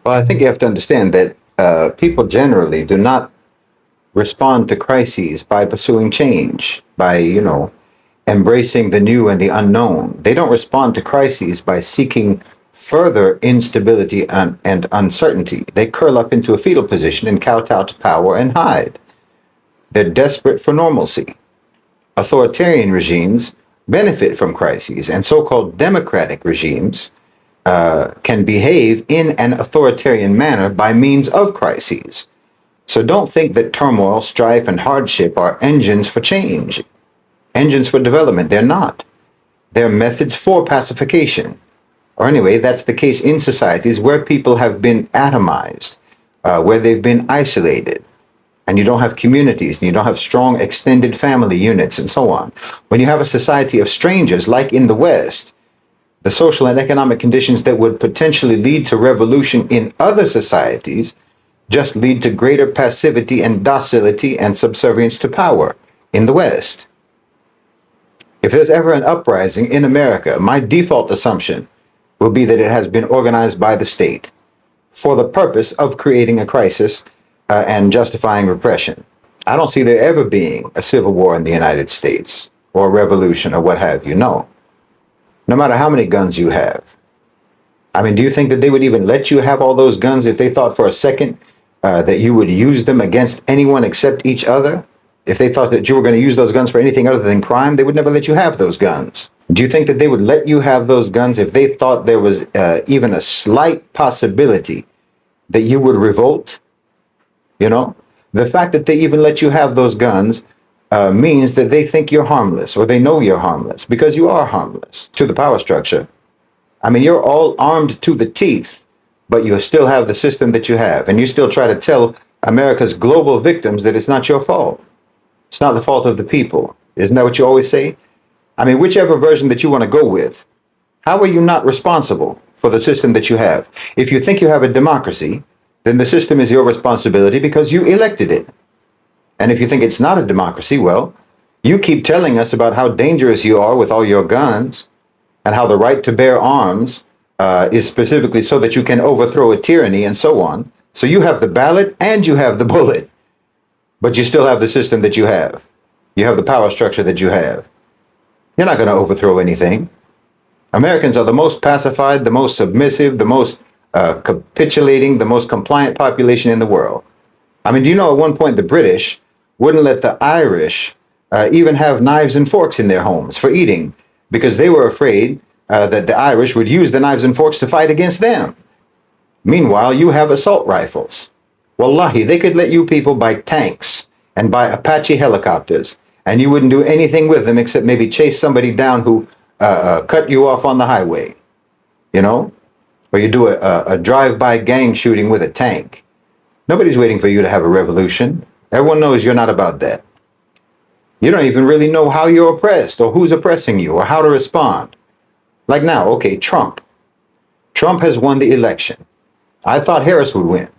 Well, I think you have to understand that people generally do not respond to crises by pursuing change, by, embracing the new and the unknown. They don't respond to crises by seeking further instability and uncertainty. They curl up into a fetal position and kowtow to power and hide. They're desperate for normalcy. Authoritarian regimes benefit from crises, and so-called democratic regimes can behave in an authoritarian manner by means of crises. So don't think that turmoil, strife, and hardship are engines for change, engines for development. They're not. They're methods for pacification. Or anyway, that's the case in societies where people have been atomized, where they've been isolated, and you don't have communities, and you don't have strong extended family units, and so on. When you have a society of strangers, like in the West, the social and economic conditions that would potentially lead to revolution in other societies just lead to greater passivity and docility and subservience to power in the West. If there's ever an uprising in America, my default assumption will be that it has been organized by the state for the purpose of creating a crisis and justifying repression. I don't see there ever being a civil war in the United States or a revolution or what have you. No matter how many guns you have. I mean, do you think that they would even let you have all those guns if they thought for a second that you would use them against anyone except each other? If they thought that you were going to use those guns for anything other than crime, they would never let you have those guns. Do you think that they would let you have those guns if they thought there was even a slight possibility that you would revolt? The fact that they even let you have those guns means that they think you're harmless, or they know you're harmless, because you are harmless to the power structure. I mean, you're all armed to the teeth, but you still have the system that you have, and you still try to tell America's global victims that it's not your fault. It's not the fault of the people. Isn't that what you always say? I mean, whichever version that you want to go with, how are you not responsible for the system that you have? If you think you have a democracy, then the system is your responsibility because you elected it. And if you think it's not a democracy, well, you keep telling us about how dangerous you are with all your guns and how the right to bear arms is specifically so that you can overthrow a tyranny and so on. So you have the ballot and you have the bullet, but you still have the system that you have. You have the power structure that you have. You're not going to overthrow anything. Americans are the most pacified, the most submissive, the most capitulating, the most compliant population in the world. I mean, do you know at one point the British wouldn't let the Irish even have knives and forks in their homes for eating because they were afraid that the Irish would use the knives and forks to fight against them. Meanwhile, you have assault rifles. Wallahi, they could let you people buy tanks and buy Apache helicopters, and you wouldn't do anything with them except maybe chase somebody down who cut you off on the highway, or you do a drive-by gang shooting with a tank. Nobody's waiting for you to have a revolution. Everyone knows you're not about that. You don't even really know how you're oppressed or who's oppressing you or how to respond. Like now, okay, Trump. Trump has won the election. I thought Harris would win.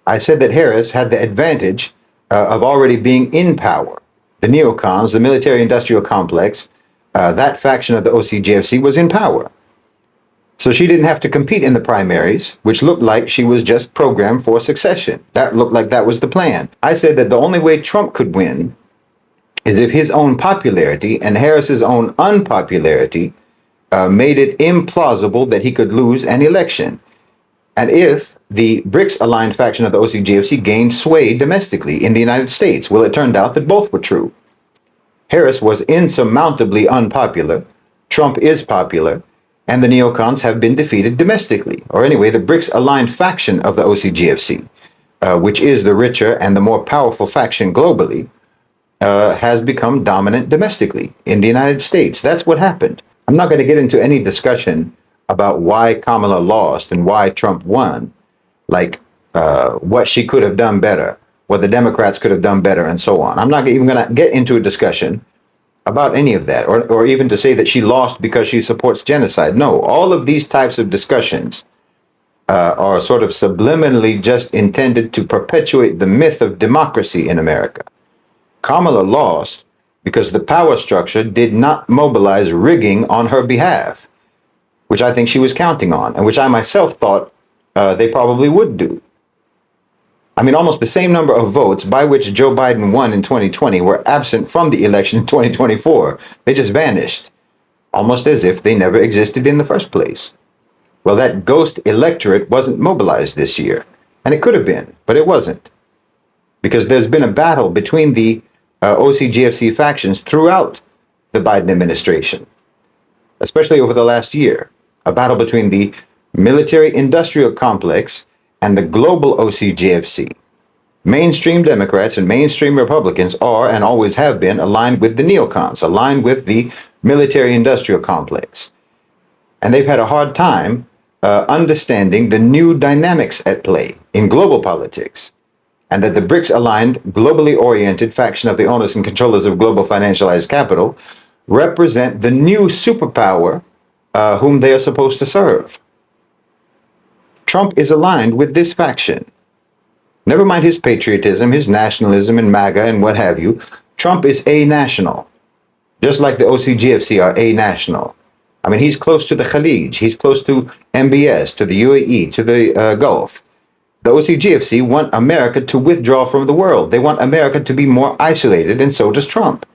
I said that Harris had the advantage of already being in power. The neocons, the military-industrial complex, that faction of the OCGFC was in power. So she didn't have to compete in the primaries, which looked like she was just programmed for succession. That looked like that was the plan. I said that the only way Trump could win is if his own popularity and Harris's own unpopularity made it implausible that he could lose an election. And if the BRICS-aligned faction of the OCGFC gained sway domestically in the United States, well, it turned out that both were true. Harris was insurmountably unpopular. Trump is popular. And the neocons have been defeated domestically. Or anyway, the BRICS-aligned faction of the OCGFC, which is the richer and the more powerful faction globally, has become dominant domestically in the United States. That's what happened. I'm not going to get into any discussion about why Kamala lost and why Trump won, like what she could have done better, what the Democrats could have done better, and so on. I'm not even going to get into a discussion about any of that, or even to say that she lost because she supports genocide. No, all of these types of discussions are sort of subliminally just intended to perpetuate the myth of democracy in America. Kamala lost because the power structure did not mobilize rigging on her behalf, which I think she was counting on, and which I myself thought they probably would do. I mean, almost the same number of votes by which Joe Biden won in 2020 were absent from the election in 2024. They just vanished, almost as if they never existed in the first place. Well, that ghost electorate wasn't mobilized this year, and it could have been, but it wasn't, because there's been a battle between the OCGFC factions throughout the Biden administration, especially over the last year. A battle between the military-industrial complex and the global OCGFC. Mainstream Democrats and mainstream Republicans are and always have been aligned with the neocons, aligned with the military-industrial complex. And they've had a hard time understanding the new dynamics at play in global politics, and that the BRICS-aligned, globally oriented faction of the owners and controllers of global financialized capital represent the new superpower whom they are supposed to serve. Trump is aligned with this faction. Never mind his patriotism, his nationalism, and MAGA and what have you. Trump is a-national, just like the OCGFC are a-national. I mean, he's close to the Khalij, he's close to MBS, to the UAE, to the Gulf. The OCGFC want America to withdraw from the world. They want America to be more isolated, and so does Trump.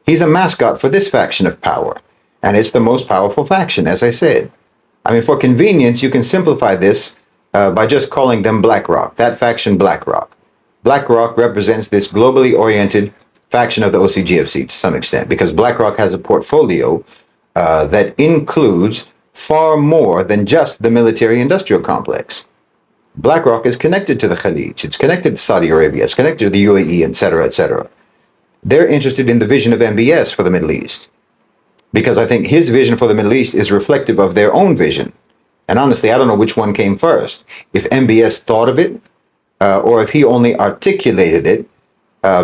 He's a mascot for this faction of power, and it's the most powerful faction, as I said. I mean, for convenience, you can simplify this by just calling them BlackRock, that faction BlackRock. BlackRock represents this globally oriented faction of the OCGFC to some extent, because BlackRock has a portfolio that includes far more than just the military-industrial complex. BlackRock is connected to the Khalij, it's connected to Saudi Arabia, it's connected to the UAE, etc., etc. They're interested in the vision of MBS for the Middle East, because I think his vision for the Middle East is reflective of their own vision. And honestly, I don't know which one came first, if MBS thought of it, or if he only articulated it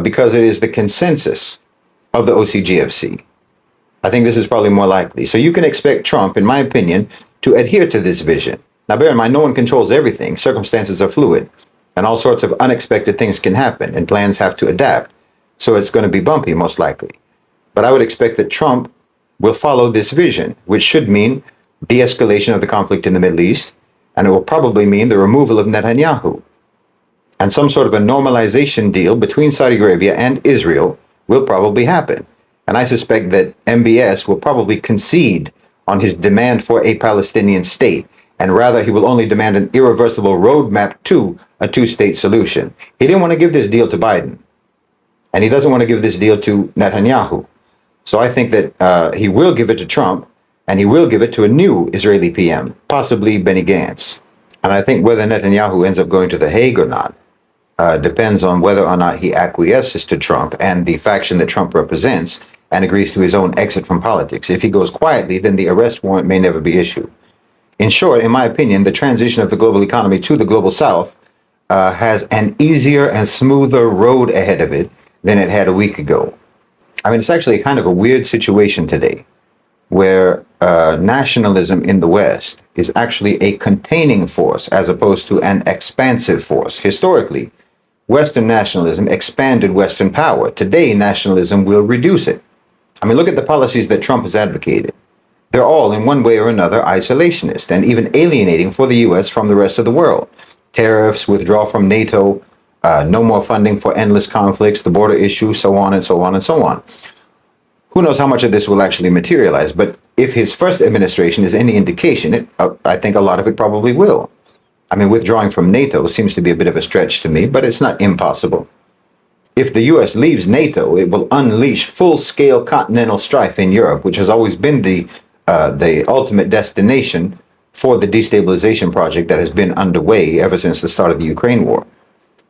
because it is the consensus of the OCGFC. I think this is probably more likely. So you can expect Trump, in my opinion, to adhere to this vision. Now, bear in mind, no one controls everything. Circumstances are fluid, and all sorts of unexpected things can happen, and plans have to adapt. So it's going to be bumpy, most likely. But I would expect that Trump will follow this vision, which should mean de-escalation of the conflict in the Middle East, and it will probably mean the removal of Netanyahu. And some sort of a normalization deal between Saudi Arabia and Israel will probably happen. And I suspect that MBS will probably concede on his demand for a Palestinian state, and rather he will only demand an irreversible roadmap to a two-state solution. He didn't want to give this deal to Biden, and he doesn't want to give this deal to Netanyahu. So I think that he will give it to Trump, and he will give it to a new Israeli PM, possibly Benny Gantz. And I think whether Netanyahu ends up going to The Hague or not depends on whether or not he acquiesces to Trump and the faction that Trump represents and agrees to his own exit from politics. If he goes quietly, then the arrest warrant may never be issued. In short, in my opinion, the transition of the global economy to the global south has an easier and smoother road ahead of it than it had a week ago. I mean, it's actually kind of a weird situation today, where nationalism in the West is actually a containing force as opposed to an expansive force. Historically, Western nationalism expanded Western power. Today, nationalism will reduce it. I mean, look at the policies that Trump has advocated. They're all, in one way or another, isolationist and even alienating for the U.S. from the rest of the world. Tariffs, withdrawal from NATO, no more funding for endless conflicts, the border issue, so on and so on and so on. Who knows how much of this will actually materialize, but if his first administration is any indication, I think a lot of it probably will. I mean, withdrawing from NATO seems to be a bit of a stretch to me, but it's not impossible. If the U.S. leaves NATO, it will unleash full-scale continental strife in Europe, which has always been the ultimate destination for the destabilization project that has been underway ever since the start of the Ukraine war.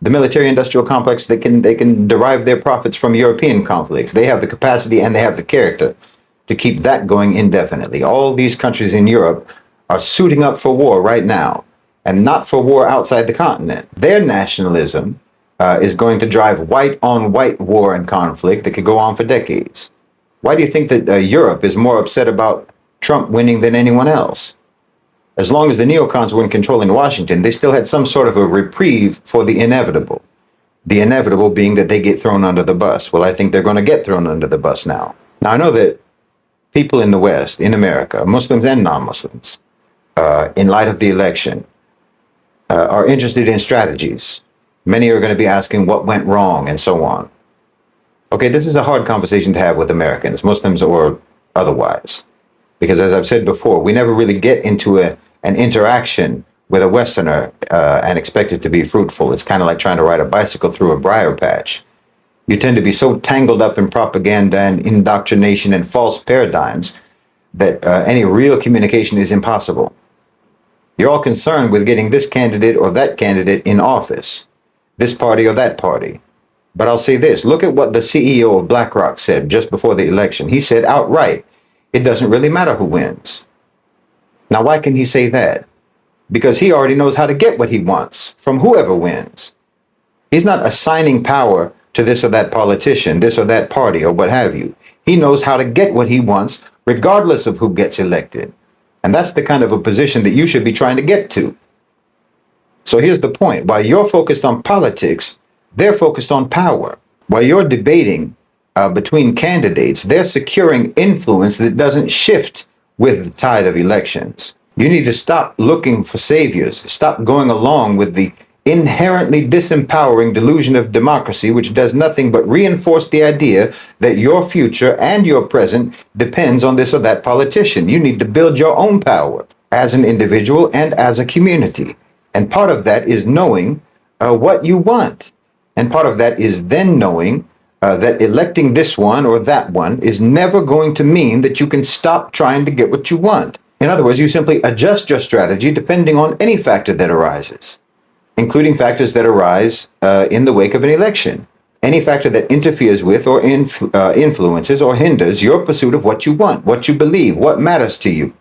The military-industrial complex, they can derive their profits from European conflicts. They have the capacity and they have the character to keep that going indefinitely. All these countries in Europe are suiting up for war right now, and not for war outside the continent. Their nationalism is going to drive white-on-white war and conflict that could go on for decades. Why do you think that Europe is more upset about Trump winning than anyone else? As long as the neocons were in control in Washington, they still had some sort of a reprieve for the inevitable. The inevitable being that they get thrown under the bus. Well, I think they're going to get thrown under the bus now. Now, I know that people in the West, in America, Muslims and non-Muslims, in light of the election, are interested in strategies. Many are going to be asking what went wrong and so on. Okay, this is a hard conversation to have with Americans, Muslims or otherwise. Because as I've said before, we never really get into an interaction with a Westerner and expect it to be fruitful. It's kind of like trying to ride a bicycle through a briar patch. You tend to be so tangled up in propaganda and indoctrination and false paradigms that any real communication is impossible. You're all concerned with getting this candidate or that candidate in office, this party or that party. But I'll say this, look at what the CEO of BlackRock said just before the election. He said outright, it doesn't really matter who wins. Now, why can he say that? Because he already knows how to get what he wants from whoever wins. He's not assigning power to this or that politician, this or that party, or what have you. He knows how to get what he wants, regardless of who gets elected. And that's the kind of a position that you should be trying to get to. So here's the point. While you're focused on politics, they're focused on power. While you're debating between candidates, they're securing influence that doesn't shift with the tide of elections. You need to stop looking for saviors. Stop going along with the inherently disempowering delusion of democracy, which does nothing but reinforce the idea that your future and your present depends on this or that politician. You need to build your own power as an individual and as a community. And part of that is knowing what you want. And part of that is then knowing that electing this one or that one is never going to mean that you can stop trying to get what you want. In other words, you simply adjust your strategy depending on any factor that arises, including factors that arise in the wake of an election. Any factor that interferes with or influences or hinders your pursuit of what you want, what you believe, what matters to you.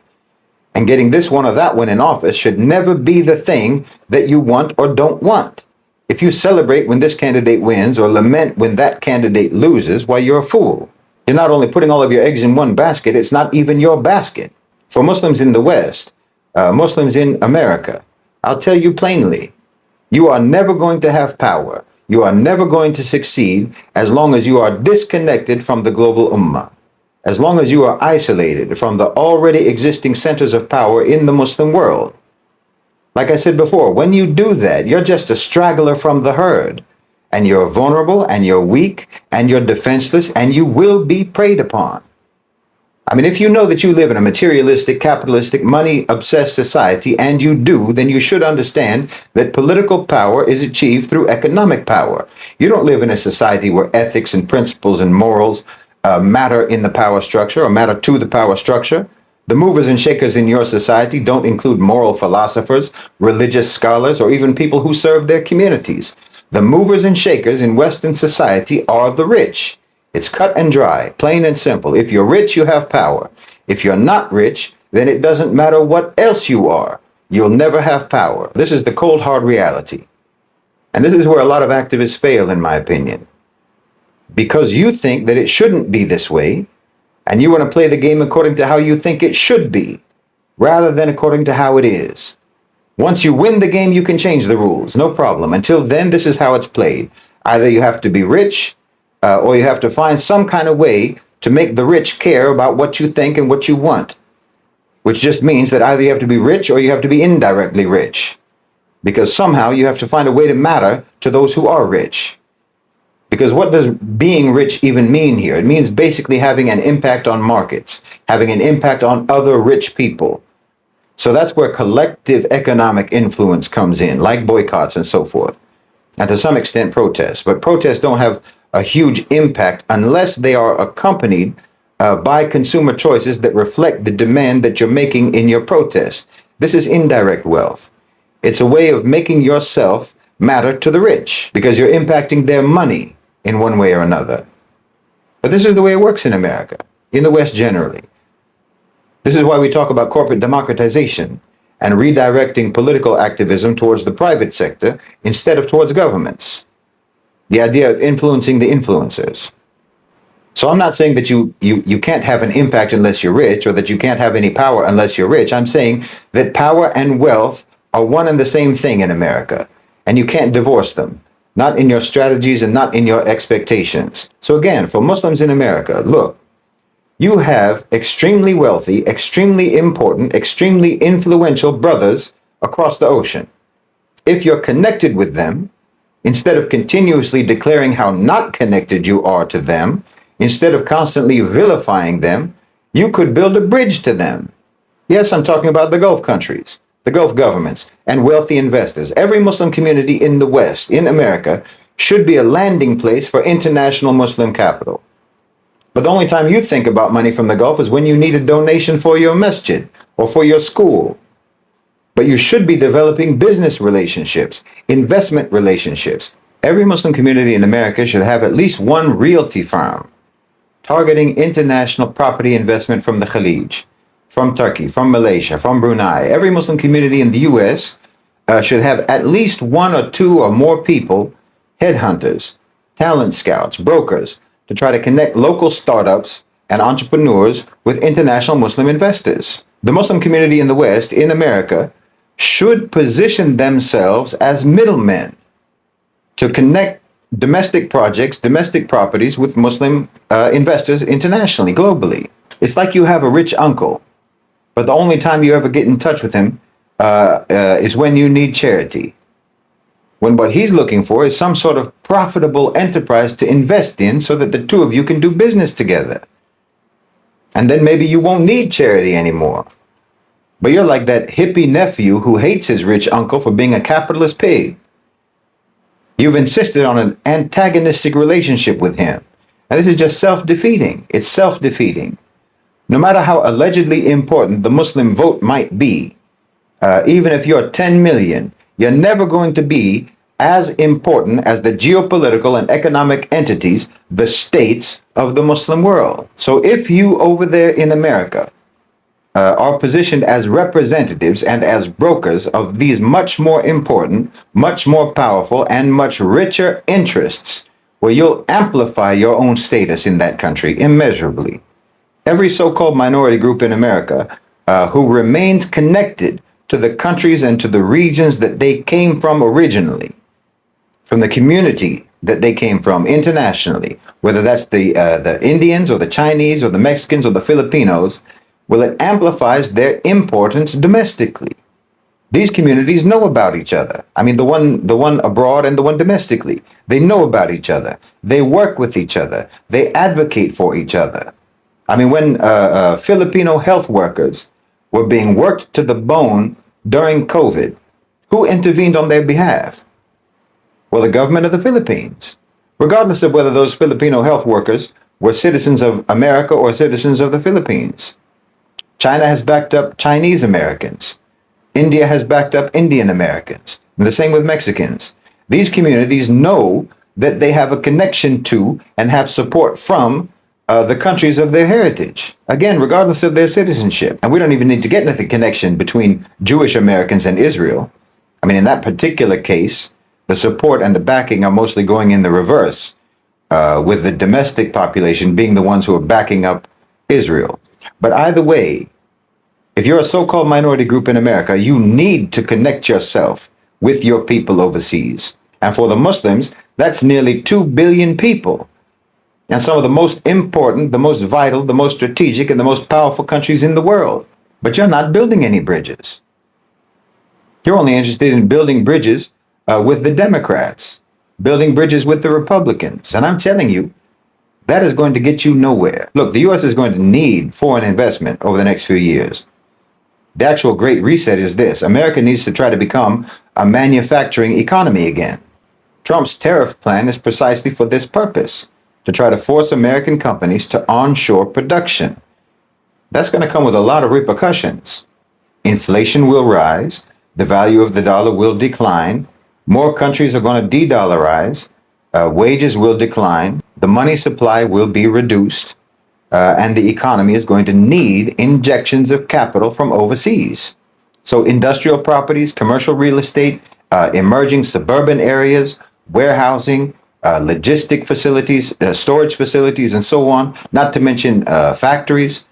And getting this one or that one in office should never be the thing that you want or don't want. If you celebrate when this candidate wins or lament when that candidate loses, why, you're a fool. You're not only putting all of your eggs in one basket, it's not even your basket. For Muslims in the West, Muslims in America, I'll tell you plainly, you are never going to have power. You are never going to succeed as long as you are disconnected from the global ummah, as long as you are isolated from the already existing centers of power in the Muslim world. Like I said before, when you do that, you're just a straggler from the herd, and you're vulnerable, and you're weak, and you're defenseless, and you will be preyed upon. I mean, if you know that you live in a materialistic, capitalistic, money-obsessed society, and you do, then you should understand that political power is achieved through economic power. You don't live in a society where ethics and principles and morals matter in the power structure or matter to the power structure. The movers and shakers in your society don't include moral philosophers, religious scholars, or even people who serve their communities. The movers and shakers in Western society are the rich. It's cut and dry, plain and simple. If you're rich, you have power. If you're not rich, then it doesn't matter what else you are. You'll never have power. This is the cold, hard reality. And this is where a lot of activists fail, in my opinion. Because you think that it shouldn't be this way, and you want to play the game according to how you think it should be, rather than according to how it is. Once you win the game, you can change the rules, no problem. Until then, this is how it's played. Either you have to be rich, or you have to find some kind of way to make the rich care about what you think and what you want, which just means that either you have to be rich or you have to be indirectly rich, because somehow you have to find a way to matter to those who are rich. Because what does being rich even mean here? It means basically having an impact on markets, having an impact on other rich people. So that's where collective economic influence comes in, like boycotts and so forth, and to some extent protests. But protests don't have a huge impact unless they are accompanied by consumer choices that reflect the demand that you're making in your protest. This is indirect wealth. It's a way of making yourself matter to the rich because you're impacting their money in one way or another. But this is the way it works in America, in the West generally. This is why we talk about corporate democratization and redirecting political activism towards the private sector instead of towards governments. The idea of influencing the influencers. So I'm not saying that you can't have an impact unless you're rich, or that you can't have any power unless you're rich. I'm saying that power and wealth are one and the same thing in America, and you can't divorce them. Not in your strategies and not in your expectations. So again, for Muslims in America, look, you have extremely wealthy, extremely important, extremely influential brothers across the ocean. If you're connected with them, instead of continuously declaring how not connected you are to them, instead of constantly vilifying them, you could build a bridge to them. Yes, I'm talking about the Gulf countries, the Gulf governments, and wealthy investors. Every Muslim community in the West, in America, should be a landing place for international Muslim capital. But the only time you think about money from the Gulf is when you need a donation for your masjid or for your school. But you should be developing business relationships, investment relationships. Every Muslim community in America should have at least one realty firm targeting international property investment from the Khalij, from Turkey, from Malaysia, from Brunei. Every Muslim community in the U.S. Should have at least one or two or more people, headhunters, talent scouts, brokers, to try to connect local startups and entrepreneurs with international Muslim investors. The Muslim community in the West, in America, should position themselves as middlemen to connect domestic projects, domestic properties with Muslim investors internationally, globally. It's like you have a rich uncle, but the only time you ever get in touch with him is when you need charity. When what he's looking for is some sort of profitable enterprise to invest in so that the two of you can do business together. And then maybe you won't need charity anymore. But you're like that hippie nephew who hates his rich uncle for being a capitalist pig. You've insisted on an antagonistic relationship with him. And this is just self-defeating. It's self-defeating. No matter how allegedly important the Muslim vote might be, even if you're 10 million, you're never going to be as important as the geopolitical and economic entities, the states of the Muslim world. So if you over there in America are positioned as representatives and as brokers of these much more important, much more powerful, and much richer interests, well, you'll amplify your own status in that country immeasurably. Every so-called minority group in America who remains connected to the countries and to the regions that they came from originally, from the community that they came from internationally, whether that's the Indians or the Chinese or the Mexicans or the Filipinos, well, it amplifies their importance domestically. These communities know about each other. I mean, the one abroad and the one domestically. They know about each other. They work with each other. They advocate for each other. I mean, when Filipino health workers were being worked to the bone during COVID, who intervened on their behalf? Well, the government of the Philippines, regardless of whether those Filipino health workers were citizens of America or citizens of the Philippines. China has backed up Chinese Americans. India has backed up Indian Americans. And the same with Mexicans. These communities know that they have a connection to and have support from the countries of their heritage, again, regardless of their citizenship. And we don't even need to get into the connection between Jewish Americans and Israel. I mean, in that particular case, the support and the backing are mostly going in the reverse, with the domestic population being the ones who are backing up Israel. But either way, if you're a so-called minority group in America, you need to connect yourself with your people overseas. And for the Muslims, that's nearly 2 billion people. And some of the most important, the most vital, the most strategic, and the most powerful countries in the world. But you're not building any bridges. You're only interested in building bridges with the Democrats, building bridges with the Republicans. And I'm telling you, that is going to get you nowhere. Look, the U.S. is going to need foreign investment over the next few years. The actual Great Reset is this. America needs to try to become a manufacturing economy again. Trump's tariff plan is precisely for this purpose, to try to force American companies to onshore production. That's going to come with a lot of repercussions. Inflation will rise, the value of the dollar will decline, more countries are going to de-dollarize, wages will decline, the money supply will be reduced, and the economy is going to need injections of capital from overseas. So industrial properties, commercial real estate, emerging suburban areas, warehousing, logistic facilities, storage facilities, and so on, not to mention factories.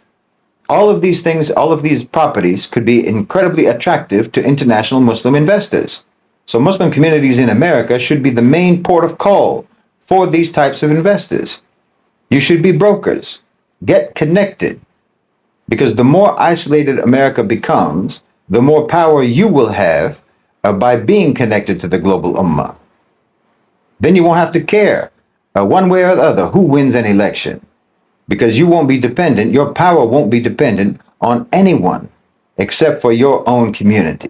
All of these things, all of these properties could be incredibly attractive to international Muslim investors. So Muslim communities in America should be the main port of call for these types of investors. You should be brokers. Get connected. Because the more isolated America becomes, the more power you will have by being connected to the global ummah. Then you won't have to care one way or the other who wins an election, because you won't be dependent, your power won't be dependent on anyone except for your own community.